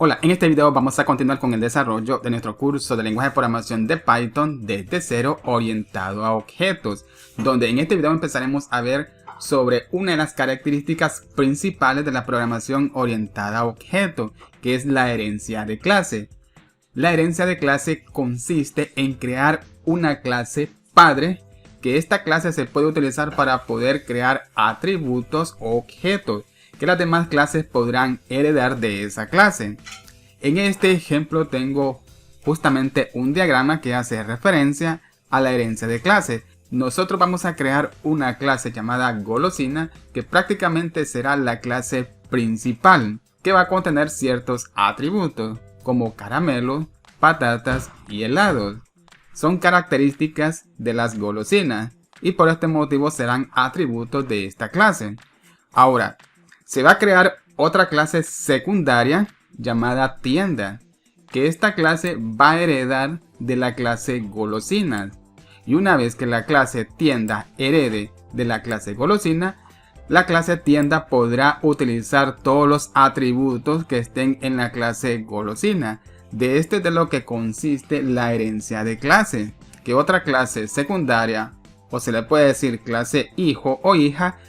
Hola, en este video vamos a continuar con el desarrollo de nuestro curso de lenguaje de programación de Python desde cero orientado a objetos, donde en este video empezaremos a ver sobre una de las características principales de la programación orientada a objetos, que es la herencia de clase. La herencia de clase consiste en crear una clase padre, que esta clase se puede utilizar para poder crear atributos o objetos que las demás clases podrán heredar de esa clase. En este ejemplo tengo justamente un diagrama que hace referencia a la herencia de clase. Nosotros vamos a crear una clase llamada golosina, que prácticamente será la clase principal, que va a contener ciertos atributos como caramelos, patatas y helados. Son características de las golosinas y por este motivo serán atributos de esta clase. Ahora, se va a crear otra clase secundaria llamada tienda, que esta clase va a heredar de la clase golosinas. Y una vez que la clase tienda herede de la clase golosina, la clase tienda podrá utilizar todos los atributos que estén en la clase golosina. De este es de lo que consiste la herencia de clase, que otra clase secundaria, o se le puede decir clase hijo o hija,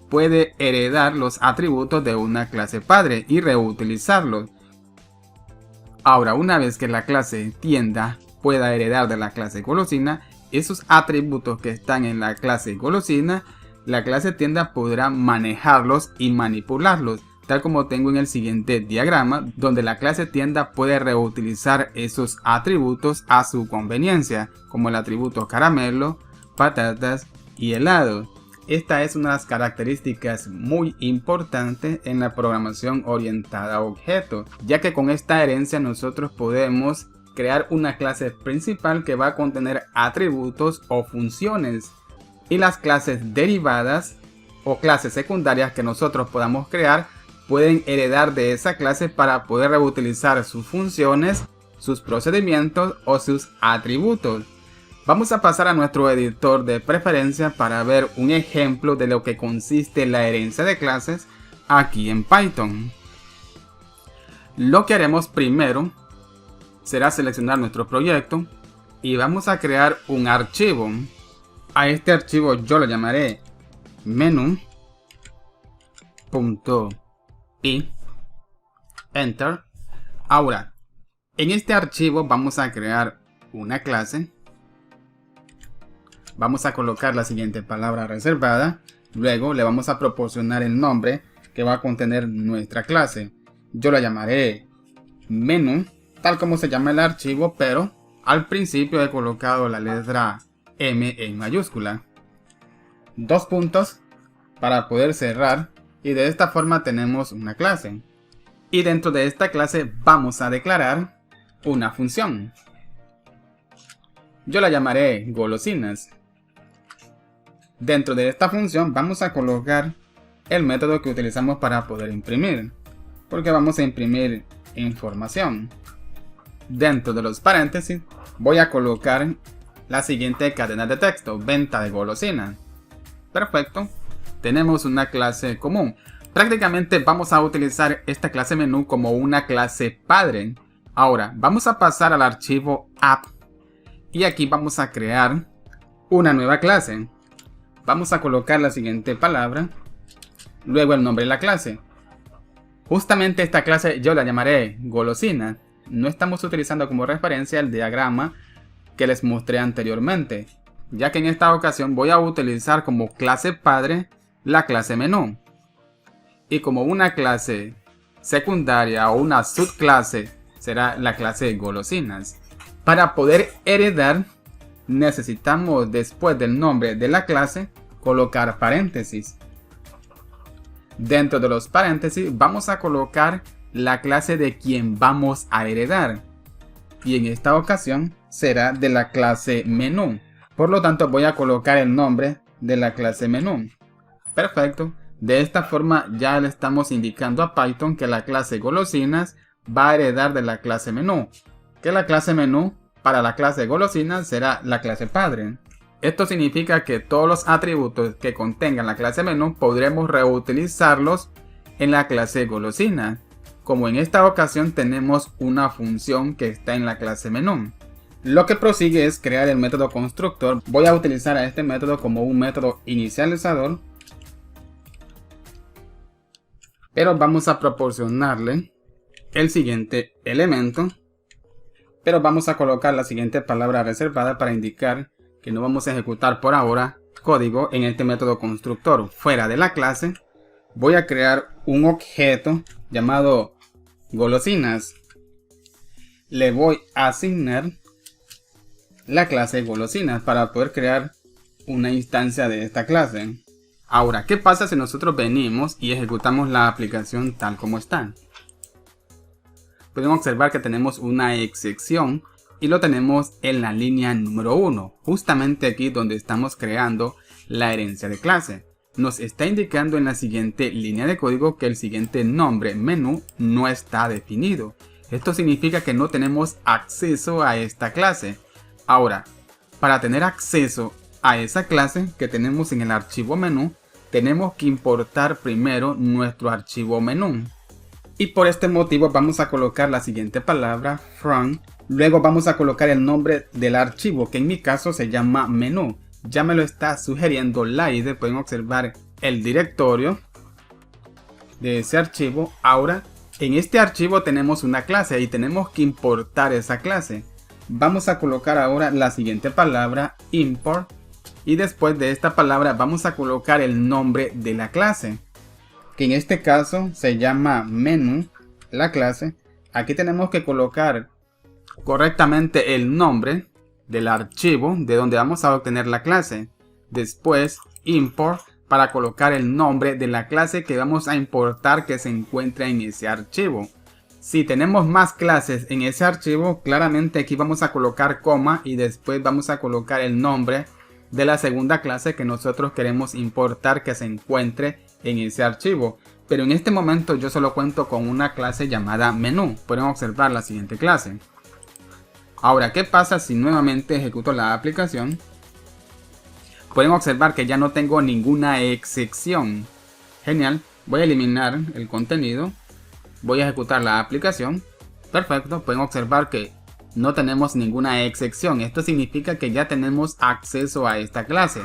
puede heredar los atributos de una clase padre y reutilizarlos. Ahora, una vez que la clase tienda pueda heredar de la clase golosina, esos atributos que están en la clase golosina, la clase tienda podrá manejarlos y manipularlos, tal como tengo en el siguiente diagrama, donde la clase tienda puede reutilizar esos atributos a su conveniencia, como el atributo caramelo, patatas y helado. Esta es una de las características muy importantes en la programación orientada a objetos, ya que con esta herencia nosotros podemos crear una clase principal que va a contener atributos o funciones, y las clases derivadas o clases secundarias que nosotros podamos crear pueden heredar de esa clase para poder reutilizar sus funciones, sus procedimientos o sus atributos. Vamos a pasar a nuestro editor de preferencia para ver un ejemplo de lo que consiste la herencia de clases aquí en Python. Lo que haremos primero será seleccionar nuestro proyecto y vamos a crear un archivo. A este archivo yo lo llamaré menu.py. Enter. Ahora, en este archivo vamos a crear una clase. Vamos a colocar la siguiente palabra reservada. Luego le vamos a proporcionar el nombre que va a contener nuestra clase. Yo la llamaré menú, tal como se llama el archivo, pero al principio he colocado la letra M en mayúscula. Dos puntos para poder cerrar, y de esta forma tenemos una clase. Y dentro de esta clase vamos a declarar una función. Yo la llamaré golosinas. Dentro de esta función vamos a colocar el método que utilizamos para poder imprimir, porque vamos a imprimir información. Dentro de los paréntesis voy a colocar la siguiente cadena de texto: venta de golosinas. Perfecto, tenemos una clase común. Prácticamente vamos a utilizar esta clase menú como una clase padre. Ahora vamos a pasar al archivo app y aquí vamos a crear una nueva clase. Vamos a colocar la siguiente palabra, luego el nombre de la clase. Justamente esta clase yo la llamaré golosina. No estamos utilizando como referencia el diagrama que les mostré anteriormente, ya que en esta ocasión voy a utilizar como clase padre la clase menú. Y como una clase secundaria o una subclase será la clase golosinas. Para poder heredar necesitamos, después del nombre de la clase, colocar paréntesis. Dentro de los paréntesis vamos a colocar la clase de quien vamos a heredar, y en esta ocasión será de la clase menú. Por lo tanto voy a colocar el nombre de la clase menú. Perfecto. De esta forma ya le estamos indicando a Python que la clase golosinas va a heredar de la clase menú, que la clase menú para la clase golosinas será la clase padre. Esto significa que todos los atributos que contengan la clase menú podremos reutilizarlos en la clase golosina. como en esta ocasión tenemos una función que está en la clase menú. Lo que prosigue es crear el método constructor. Voy a utilizar a este método como un método inicializador, pero vamos a proporcionarle el siguiente elemento, pero vamos a colocar la siguiente palabra reservada para indicar que no vamos a ejecutar por ahora código en este método constructor. Fuera de la clase voy a crear un objeto llamado golosinas. Le voy a asignar la clase golosinas para poder crear una instancia de esta clase. Ahora, ¿qué pasa si nosotros venimos y ejecutamos la aplicación tal como está? Podemos observar que tenemos una excepción y lo tenemos en la línea número 1, justamente aquí donde estamos creando la herencia de clase. Nos está indicando en la siguiente línea de código que el siguiente nombre menú no está definido. Esto significa que no tenemos acceso a esta clase. Ahora, para tener acceso a esa clase que tenemos en el archivo menú, tenemos que importar primero nuestro archivo menú. Y por este motivo vamos a colocar la siguiente palabra, from. Luego vamos a colocar el nombre del archivo, que en mi caso se llama menú. Ya me lo está sugiriendo la IDE. Pueden observar el directorio de ese archivo. Ahora, en este archivo tenemos una clase y tenemos que importar esa clase. Vamos a colocar ahora la siguiente palabra, import, y después de esta palabra vamos a colocar el nombre de la clase, que en este caso se llama menú, la clase. Aquí tenemos que colocar correctamente el nombre del archivo de donde vamos a obtener la clase. Después import para colocar el nombre de la clase que vamos a importar que se encuentra en ese archivo. Si tenemos más clases en ese archivo, claramente aquí vamos a colocar coma y después vamos a colocar el nombre de la segunda clase que nosotros queremos importar que se encuentre en ese archivo. Pero en este momento yo solo cuento con una clase llamada menú. Pueden observar la siguiente clase. Ahora, ¿qué pasa si nuevamente ejecuto la aplicación? Pueden observar que ya no tengo ninguna excepción. Genial. Voy a eliminar el contenido. Voy a ejecutar la aplicación. Perfecto. Pueden observar que no tenemos ninguna excepción. Esto significa que ya tenemos acceso a esta clase.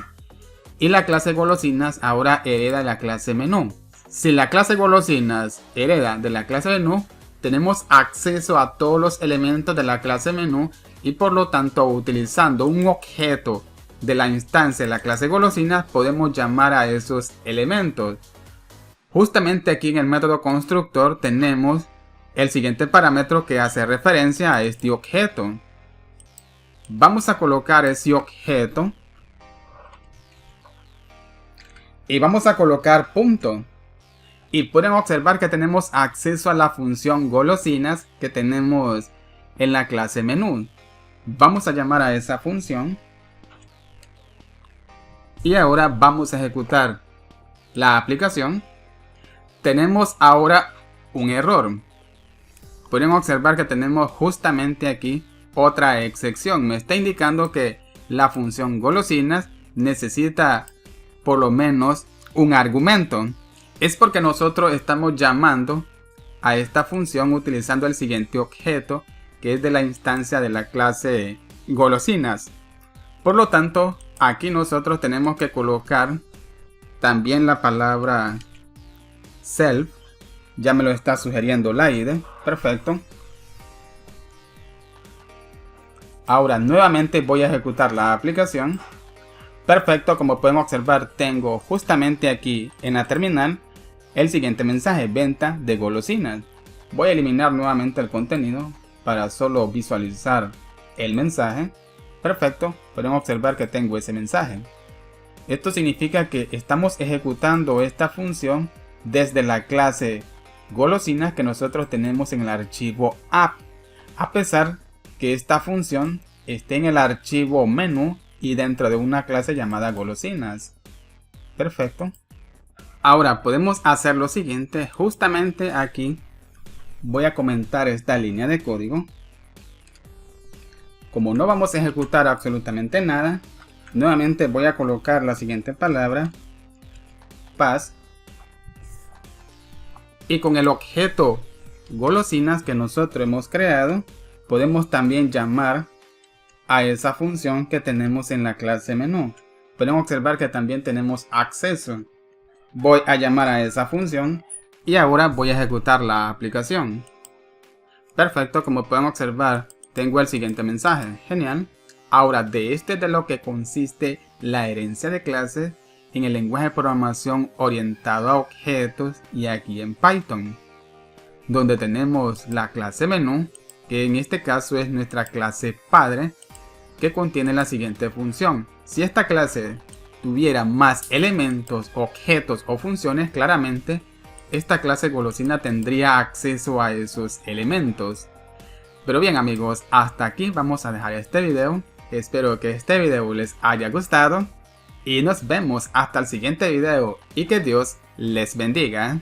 Y la clase golosinas ahora hereda de la clase menú. Si la clase golosinas hereda de la clase menú, tenemos acceso a todos los elementos de la clase menú y por lo tanto utilizando un objeto de la instancia de la clase golosinas podemos llamar a esos elementos. Justamente aquí en el método constructor tenemos el siguiente parámetro que hace referencia a este objeto. Vamos a colocar ese objeto y vamos a colocar punto. Y pueden observar que tenemos acceso a la función golosinas que tenemos en la clase menú. Vamos a llamar a esa función. Y ahora vamos a ejecutar la aplicación. Tenemos ahora un error. Pueden observar que tenemos justamente aquí otra excepción. Me está indicando que la función golosinas necesita por lo menos un argumento. Es porque nosotros estamos llamando a esta función utilizando el siguiente objeto que es de la instancia de la clase golosinas. Por lo tanto, aquí nosotros tenemos que colocar también la palabra self. Ya me lo está sugiriendo la IDE. Perfecto. Ahora nuevamente voy a ejecutar la aplicación. Perfecto, como pueden observar tengo justamente aquí en la terminal el siguiente mensaje, venta de golosinas. Voy a eliminar nuevamente el contenido para solo visualizar el mensaje. Perfecto, pueden observar que tengo ese mensaje. Esto significa que estamos ejecutando esta función desde la clase golosinas que nosotros tenemos en el archivo app, a pesar que esta función esté en el archivo menú y dentro de una clase llamada golosinas. Perfecto. Ahora podemos hacer lo siguiente. Justamente aquí voy a comentar esta línea de código. Como no vamos a ejecutar absolutamente nada, nuevamente voy a colocar la siguiente palabra, pass, y con el objeto golosinas que nosotros hemos creado, podemos también llamar a esa función que tenemos en la clase menú. Podemos observar que también tenemos acceso. Voy a llamar a esa función y ahora voy a ejecutar la aplicación. Perfecto, como pueden observar, tengo el siguiente mensaje. Genial. Ahora, de lo que consiste la herencia de clases en el lenguaje de programación orientado a objetos y aquí en Python, donde tenemos la clase menú, que en este caso es nuestra clase padre, que contiene la siguiente función. Si esta clase tuviera más elementos, objetos o funciones, claramente esta clase golosina tendría acceso a esos elementos. Pero bien amigos, hasta aquí vamos a dejar este video. Espero que este video les haya gustado y nos vemos hasta el siguiente video y que Dios les bendiga.